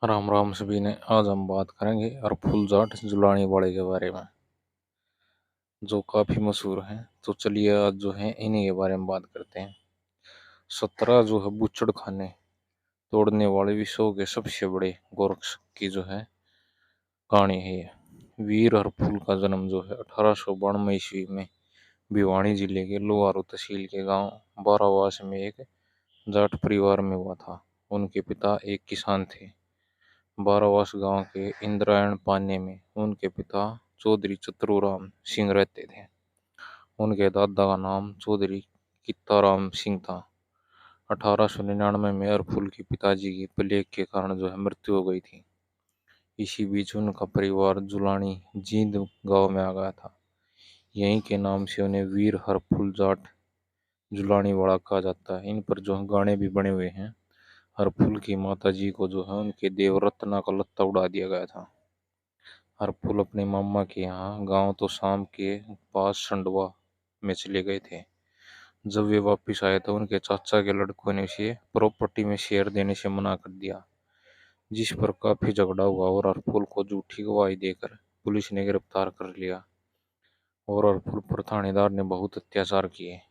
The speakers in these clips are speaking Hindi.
राम राम सभी ने। आज हम बात करेंगे अरफुल जाट जुलानी वाले के बारे में, जो काफी मशहूर हैं। तो चलिए आज जो है इन्हीं के बारे में बात करते हैं। 17 जो है बुच्चड़ खाने तोड़ने वाले विश्व के सबसे बड़े गोरक्ष की जो है कहानी है ये। वीर हरफुल का जन्म जो है 1892 ईस्वी में भिवानी जिले के लोहारू तहसील के गांव बारावास में एक जाट परिवार में हुआ था। उनके पिता एक किसान थे। बारावास गांव के इंद्रायण पान्य में उनके पिता चौधरी चतुराम सिंह रहते थे। उनके दादा का नाम चौधरी कित्ताराम सिंह था। 1899 में अरफुल के पिताजी की प्लेग के कारण जो है मृत्यु हो गई थी। इसी बीच उनका परिवार जुलानी जींद गांव में आ गया था। यहीं के नाम से उन्हें वीर हरफुल जाट जुलानी वाला कहा जाता है। इन पर जो गाने भी बने हुए हैं। हरफुल की माता जी को जो है उनके देवरत्ना का लत्ता उड़ा दिया गया था। हरफुल अपने मामा के यहाँ गांव तो शाम के पास संडवा में चले गए थे। जब वे वापस आए तो उनके चाचा के लड़कों ने उसे प्रॉपर्टी में शेयर देने से मना कर दिया, जिस पर काफी झगड़ा हुआ और हरफुल को झूठी गवाही देकर पुलिस ने गिरफ्तार कर लिया और हरफुल पर थानेदार ने बहुत अत्याचार किए।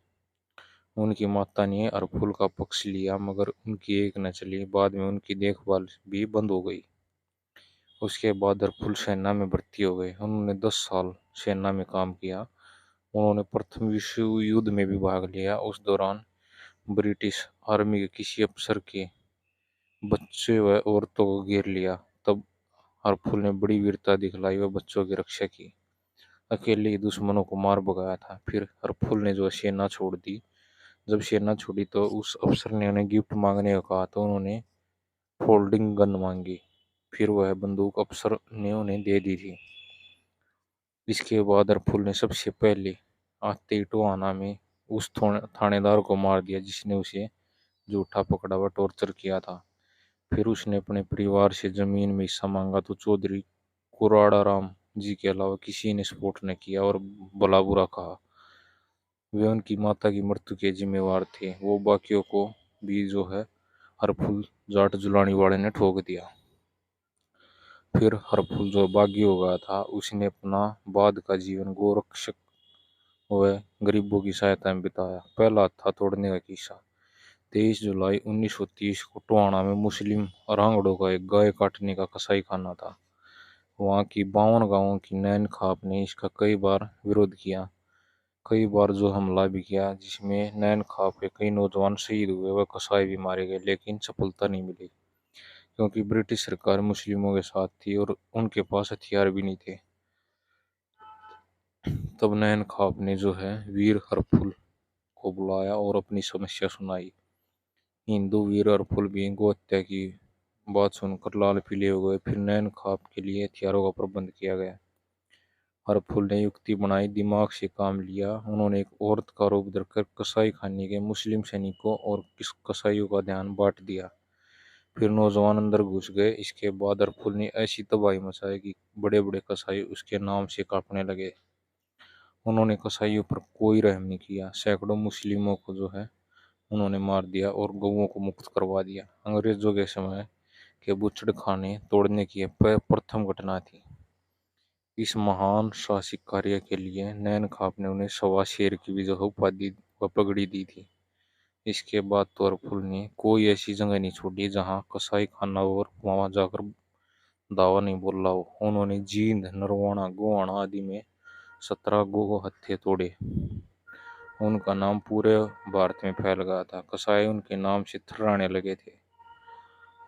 उनकी माता ने हरफुल का पक्ष लिया मगर उनकी एक न चली। बाद में उनकी देखभाल भी बंद हो गई। उसके बाद हरफुल सेना में भर्ती हो गए। उन्होंने 10 साल सेना में काम किया। उन्होंने प्रथम विश्व युद्ध में भी भाग लिया। उस दौरान ब्रिटिश आर्मी के किसी अफसर के बच्चे व औरतों को घेर लिया। तब हरफुल ने बड़ी वीरता दिखलाई व बच्चों की रक्षा की। अकेले ही दुश्मनों को मार भगाया था। फिर हरफुल ने जो सेना छोड़ दी। जब सेना छोड़ी तो उस अफसर ने उन्हें गिफ्ट मांगने को कहा तो उन्होंने फोल्डिंग गन मांगी। फिर वह बंदूक अफसर ने उन्हें दे दी थी। इसके बाद हरफुल ने सबसे पहले आते ही टोहाना में उस थानेदार को मार दिया जिसने उसे झूठा पकड़ा व टॉर्चर किया था। फिर उसने अपने परिवार से जमीन में हिस्सा मांगा तो चौधरी कुराड़ा राम जी के अलावा किसी ने सपोर्ट न किया और भला बुरा कहा। वे उनकी माता की मृत्यु के जिम्मेवार थे। वो बाकियों को भी जो है हरफुल जाट जुलानी वाले ने ठोक दिया। फिर हरफुल जो बागी हो गया था उसने अपना बाद का जीवन गोरक्षक व गरीबों की सहायता में बिताया। पहला हत्था तोड़ने का किस्सा। 23 जुलाई 1930 को टोहाना में मुस्लिम रांगड़ों का एक गाय काटने का कसाई खाना था। वहां की 52 गांवों की नैन खाप ने इसका कई बार विरोध किया, कई बार जो हमला भी किया, जिसमें नैन खाप के कई नौजवान शहीद हुए व कसाई भी मारे गए, लेकिन सफलता नहीं मिली क्योंकि ब्रिटिश सरकार मुस्लिमों के साथ थी और उनके पास हथियार भी नहीं थे। तब नैन खाप ने जो है वीर हरफुल को बुलाया और अपनी समस्या सुनाई। हिंदू वीर हरफुल भी गोहत्या की बात सुनकर लाल पीले हो गए। फिर नैन खाप के लिए हथियारों का प्रबंध किया गया। हरफुल ने युक्ति बनाई, दिमाग से काम लिया। उन्होंने एक औरत का रूप धरकर कसाई खाने के मुस्लिम सैनिकों और कसाईयों का ध्यान बांट दिया। फिर नौजवान अंदर घुस गए। इसके बाद हरफुल ने ऐसी तबाही मचाई कि बड़े बड़े कसाई उसके नाम से कांपने लगे। उन्होंने कसाईयों पर कोई रहम नहीं किया। सैकड़ों मुस्लिमों को जो है उन्होंने मार दिया और गऊओं को मुक्त करवा दिया। अंग्रेजों के समय के बुचड़ खाने तोड़ने की यह प्रथम घटना थी। इस महान साहसिक कार्य के लिए नैन खाप ने उन्हें सवा शेर की भी जो उपाधि व पगड़ी दी थी। इसके बाद तो हरफुल ने कोई ऐसी जगह नहीं छोड़ी जहां कसाई खाना और वहां जाकर दावा नहीं बोला हो। उन्होंने जींद, नरवाना, गोवाना आदि में 17 गो हत्थे तोड़े। उनका नाम पूरे भारत में फैल गया था। कसाई उनके नाम से थर्राने लगे थे।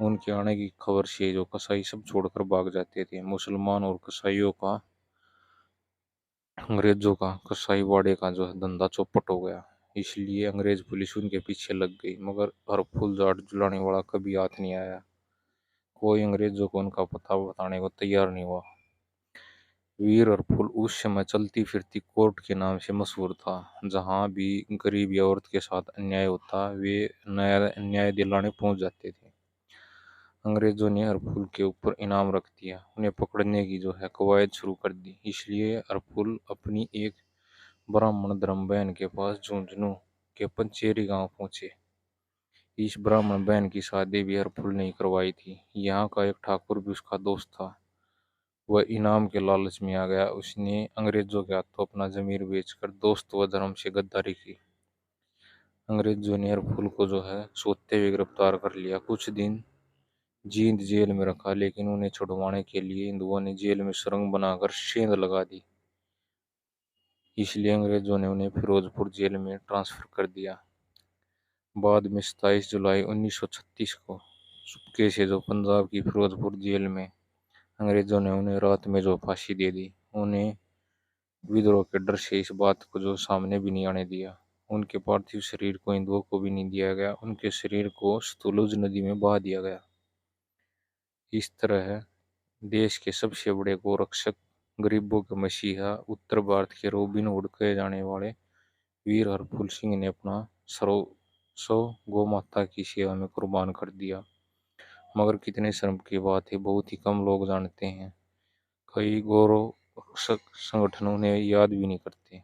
उनके आने की खबर से जो कसाई सब छोड़कर भाग जाते थे। मुसलमान और कसाईयों का, अंग्रेजों का कसाई वाड़े का जो है धंधा चौपट हो गया। इसलिए अंग्रेज पुलिस उनके पीछे लग गई मगर हरफुल जाट जुलानी वाला कभी हाथ नहीं आया। कोई अंग्रेजों को उनका पता बताने को तैयार नहीं हुआ। वीर हरफुल उस समय चलती फिरती कोर्ट के नाम से मशहूर था। जहां भी गरीब या औरत के साथ अन्याय होता वे नया न्याय दिलाने पहुंच जाते थे। अंग्रेजों ने हरफुल के ऊपर इनाम रख दिया। उन्हें पकड़ने की जो है कवायद शुरू कर दी। इसलिए हरफुल अपनी एक ब्राह्मण धर्म बहन के पास झुंझुनू के पंचेरी गांव पहुंचे। इस ब्राह्मण बहन की शादी भी हरफुल ने करवाई थी। यहाँ का एक ठाकुर भी उसका दोस्त था। वह इनाम के लालच में आ गया। उसने अंग्रेजों के हाथों अपना जमीर बेचकर दोस्त व धर्म से गद्दारी की। अंग्रेजों ने हरफुल को सोते हुए गिरफ्तार कर लिया। कुछ दिन जींद जेल में रखा, लेकिन उन्हें छुड़वाने के लिए हिंदुओं ने जेल में सुरंग बनाकर सेंध लगा दी। इसलिए अंग्रेजों ने उन्हें फिरोजपुर जेल में ट्रांसफर कर दिया। बाद में 27 जुलाई 1936 को चुपके से पंजाब की फिरोजपुर जेल में अंग्रेजों ने उन्हें रात में फांसी दे दी। उन्हें विद्रोह के डर से इस बात को सामने भी नहीं आने दिया। उनके पार्थिव शरीर को हिंदुओं को भी नहीं दिया गया। उनके शरीर को सतलुज नदी में बहा दिया गया। इस तरह देश के सबसे बड़े गोरक्षक, गरीबों के मसीहा, उत्तर भारत के रॉबिन हुड कहे जाने वाले वीर हरफुल सिंह ने अपना सर्वस्व गौ माता की सेवा में कुर्बान कर दिया। मगर कितने शर्म की बात है, बहुत ही कम लोग जानते हैं। कई गौरक्षक संगठन उन्हें याद भी नहीं करते।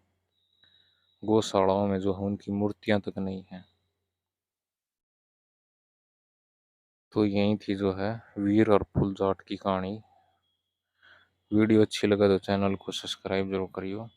गौशालाओं में उनकी मूर्तियां तक नहीं है। तो यही थी वीर हरफुल जाट की कहानी। वीडियो अच्छी लगा तो चैनल को सब्सक्राइब जरूर करियो।